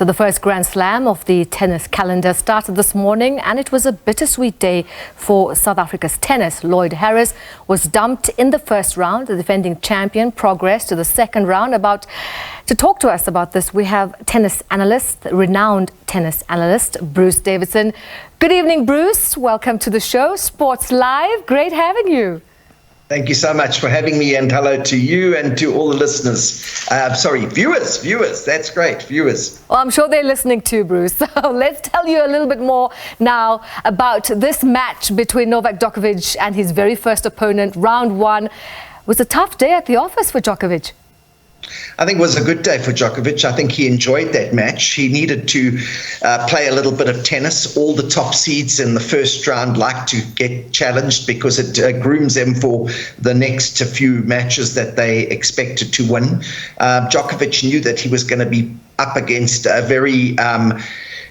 So the first Grand Slam of the tennis calendar started this morning, and it was a bittersweet day for South Africa's tennis. Lloyd Harris was dumped in the first round. The defending champion progressed to the second round. To talk to us about this, we have renowned tennis analyst, Bruce Davidson. Good evening, Bruce. Welcome to the show, Sports Live. Great having you. Thank you so much for having me, and hello to you and to all the listeners. Viewers. That's great, viewers. Well, I'm sure they're listening too, Bruce. So let's tell you a little bit more now about this match between Novak Djokovic and his very first opponent. Round one was a tough day at the office for Djokovic. I think it was a good day for Djokovic. I think he enjoyed that match. He needed to play a little bit of tennis. All the top seeds in the first round like to get challenged because it grooms them for the next few matches that they expected to win. Djokovic knew that he was going to be up against a very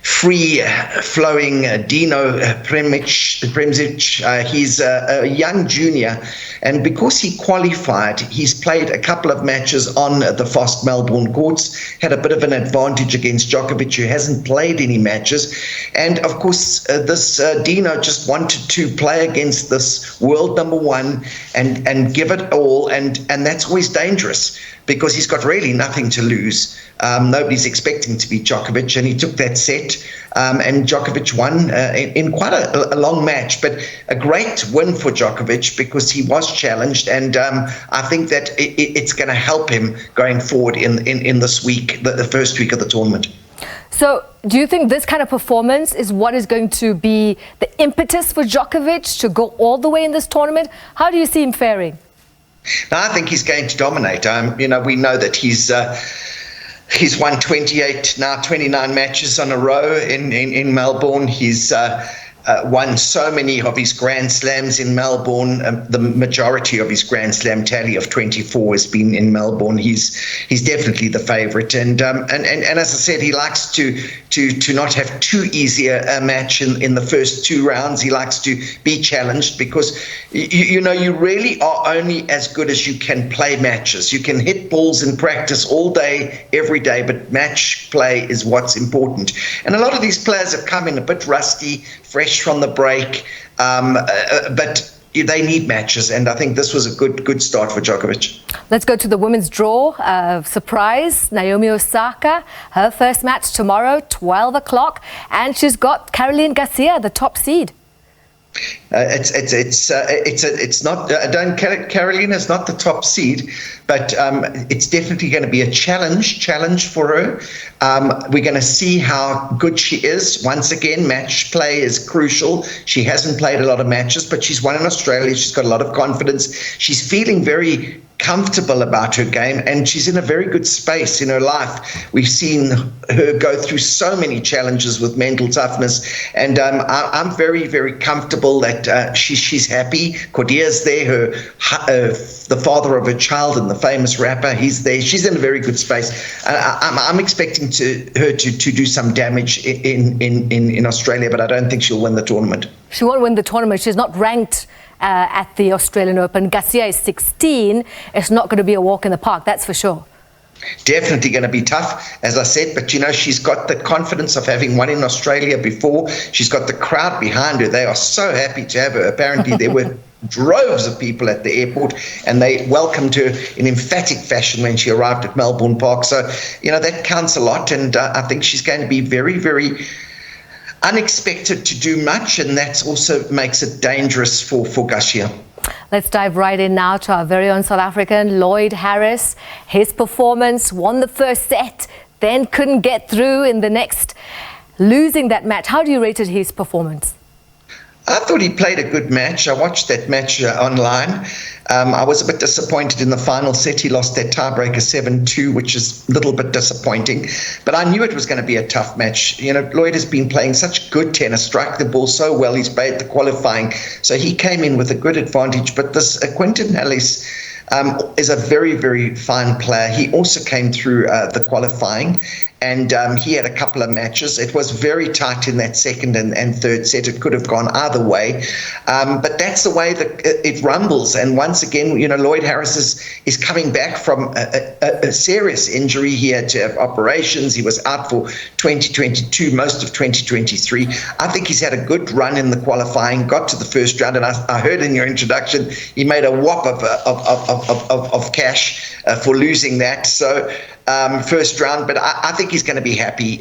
free-flowing Dino Premzic. He's a young junior, and because he qualified, he's played a couple of matches on the fast Melbourne courts, had a bit of an advantage against Djokovic, who hasn't played any matches. And of course, this Dino just wanted to play against this world number one and give it all, and that's always dangerous because he's got really nothing to lose. Nobody's expecting to beat Djokovic, and he took that set, and Djokovic won in quite a long match, but a great win for Djokovic because he was challenged, and I think that it's going to help him going forward in this week, the first week of the tournament. So do you think this kind of performance is what is going to be the impetus for Djokovic to go all the way in this tournament? How do you see him faring? No, I think he's going to dominate. We know that he's won 28, now 29 matches on a row in Melbourne. He's won so many of his Grand Slams in Melbourne. The majority of his Grand Slam tally of 24 has been in Melbourne. He's definitely the favourite, and as I said, he likes to not have too easy a match in the first two rounds. He likes to be challenged because you really are only as good as you can play matches. You can hit balls in practice all day, every day, but match play is what's important. And a lot of these players have come in a bit rusty, fresh from the break, but they need matches, and I think this was a good start for Djokovic. Let's go to the women's draw. Surprise, Naomi Osaka, her first match tomorrow, 12 o'clock, and she's got Caroline Garcia, the top seed. It's not. Carolina's not the top seed, but it's definitely going to be a challenge for her. We're going to see how good she is. Once again, match play is crucial. She hasn't played a lot of matches, but she's won in Australia. She's got a lot of confidence. She's feeling very comfortable about her game, and she's in a very good space in her life. We've seen her go through so many challenges with mental toughness, and I'm very, very comfortable that she's happy. Cordia's there, the father of her child and the famous rapper, he's there. She's in a very good space. I'm expecting her to do some damage in Australia, but I don't think she'll win the tournament. She won't win the tournament. She's not ranked at the Australian Open. Garcia is 16. It's not going to be a walk in the park, that's for sure. Definitely going to be tough, as I said, but she's got the confidence of having won in Australia before. She's got the crowd behind her. They are so happy to have her. Apparently there were droves of people at the airport, and they welcomed her in emphatic fashion when she arrived at Melbourne Park. So that counts a lot, and I think she's going to be very, very unexpected to do much, and that also makes it dangerous for Garcia. Let's dive right in now to our very own South African, Lloyd Harris. His performance, won the first set, then couldn't get through in the next, losing that match. How do you rate his performance? I thought he played a good match. I watched that match online. I was a bit disappointed in the final set. He lost that tiebreaker 7-2, which is a little bit disappointing. But I knew it was going to be a tough match. Lloyd has been playing such good tennis, struck the ball so well. He's played the qualifying. So he came in with a good advantage. But this Quinton Ellis is a very, very fine player. He also came through the qualifying. and he had a couple of matches. It was very tight in that second and third set. It could have gone either way, but that's the way that it rumbles. And once again, Lloyd Harris is coming back from a serious injury. He had to have operations. He was out for 2022, most of 2023. I think he's had a good run in the qualifying, got to the first round, and I heard in your introduction he made a whop of cash for losing that. So first round, but I think he's going to be happy.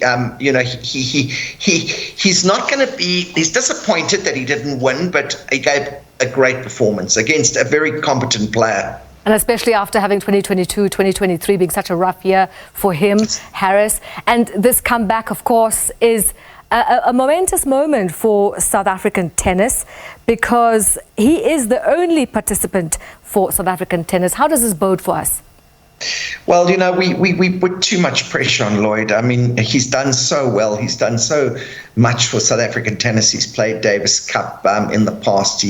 He's not going to be. He's disappointed that he didn't win, but he gave a great performance against a very competent player. And especially after having 2022, 2023 being such a rough year for him, Harris. And this comeback, of course, is a momentous moment for South African tennis, because he is the only participant for South African tennis. How does this bode for us? Well, we put too much pressure on Lloyd. I mean, he's done so well. He's done so much for South African tennis. He's played Davis Cup in the past.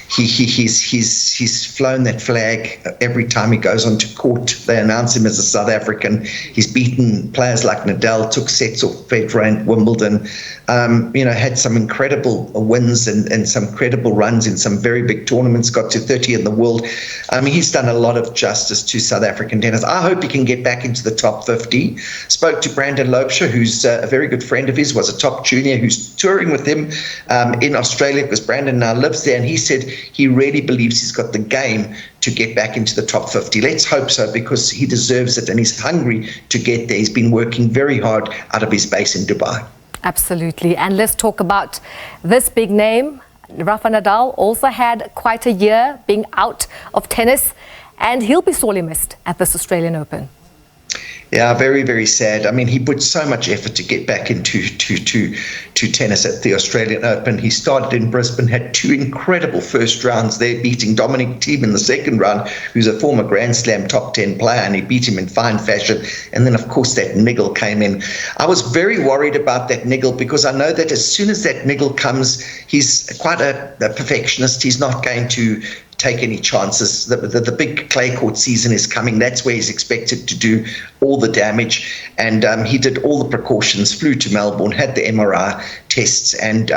He's flown that flag every time he goes onto court. They announce him as a South African. He's beaten players like Nadal, took sets off Federer and Wimbledon. Had some incredible wins and some credible runs in some very big tournaments. Got to 30 in the world. I mean, he's done a lot of justice to South African tennis. I hope he can get back into the top 50. Spoke to Brandon Loubser, who's a very good friend of his, was a top junior who's touring with him in Australia, because Brandon now lives there, and he said he really believes he's got the game to get back into the top 50. Let's hope so, because he deserves it and he's hungry to get there. He's been working very hard out of his base in Dubai. Absolutely. And let's talk about this big name. Rafa Nadal also had quite a year being out of tennis, and he'll be sorely missed at this Australian Open. Yeah, very, very sad. I mean, he put so much effort to get back into to tennis at the Australian Open. He started in Brisbane, had two incredible first rounds there, beating Dominic Thiem in the second round, who's a former Grand Slam top 10 player, and he beat him in fine fashion. And then, of course, that niggle came in. I was very worried about that niggle, because I know that as soon as that niggle comes, he's quite a perfectionist. He's not going to take any chances. The big clay court season is coming. That's where he's expected to do all the damage. And he did all the precautions, flew to Melbourne, had the MRI tests, and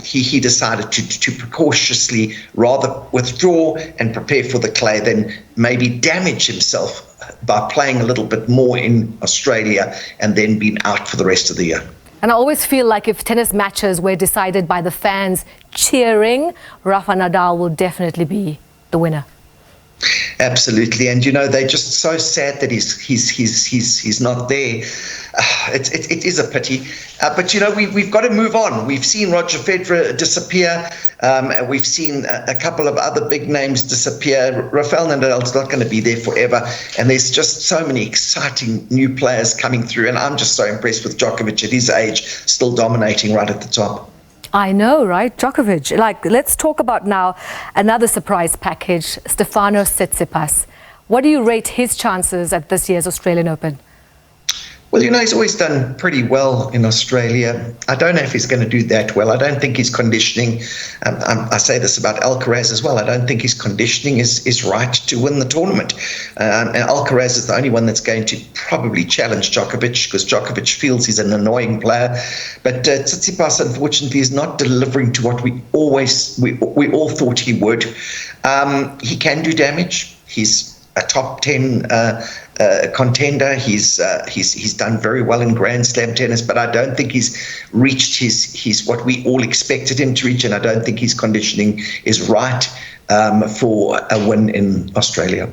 he decided to precautiously rather withdraw and prepare for the clay than maybe damage himself by playing a little bit more in Australia and then being out for the rest of the year. And I always feel like if tennis matches were decided by the fans cheering, Rafa Nadal will definitely be the winner. Absolutely, and they're just so sad that he's not there. It is a pity, but we've got to move on. We've seen Roger Federer disappear. We've seen a couple of other big names disappear. Rafael Nadal's not going to be there forever, and there's just so many exciting new players coming through. And I'm just so impressed with Djokovic at his age, still dominating right at the top. I know, right? Djokovic. Let's talk about now another surprise package, Stefanos Tsitsipas. What do you rate his chances at this year's Australian Open? Well, he's always done pretty well in Australia. I don't know if he's going to do that well. I don't think his conditioning, I say this about Alcaraz as well, I don't think his conditioning is right to win the tournament. And Alcaraz is the only one that's going to probably challenge Djokovic, because Djokovic feels he's an annoying player. But Tsitsipas, unfortunately, is not delivering to what we all thought he would. He can do damage. He's a top 10 contender. He's done very well in Grand Slam tennis, but I don't think he's reached his what we all expected him to reach, and I don't think his conditioning is right for a win in Australia.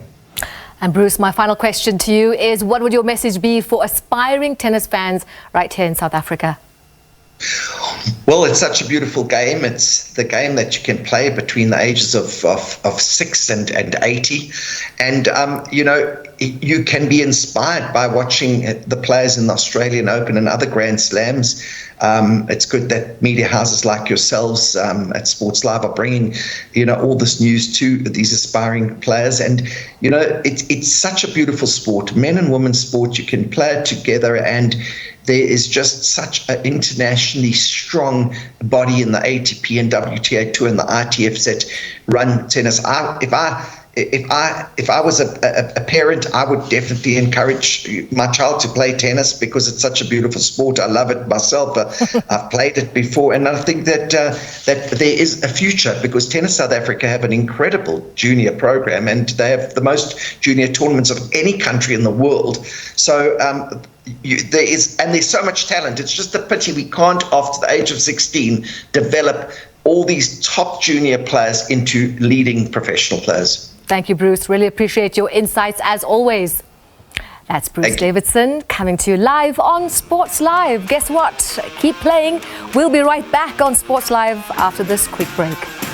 And Bruce, my final question to you is, what would your message be for aspiring tennis fans right here in South Africa? Well, it's such a beautiful game. It's the game that you can play between the ages of 6 and 80. And, you can be inspired by watching the players in the Australian Open and other Grand Slams. It's good that media houses like yourselves at Sports Live are bringing, all this news to these aspiring players. And, it's such a beautiful sport, men and women's sport. You can play it together, and there is just such an internationally strong body in the ATP and WTA Tour and the ITFs that run tennis. if I was a parent, I would definitely encourage my child to play tennis because it's such a beautiful sport. I love it myself. I've played it before, and I think that that there is a future because Tennis South Africa have an incredible junior program, and they have the most junior tournaments of any country in the world. So there's so much talent. It's just a pity we can't, after the age of 16, develop all these top junior players into leading professional players. Thank you, Bruce. Really appreciate your insights as always. That's Bruce Davidson coming to you live on Sports Live. Guess what? Keep playing. We'll be right back on Sports Live after this quick break.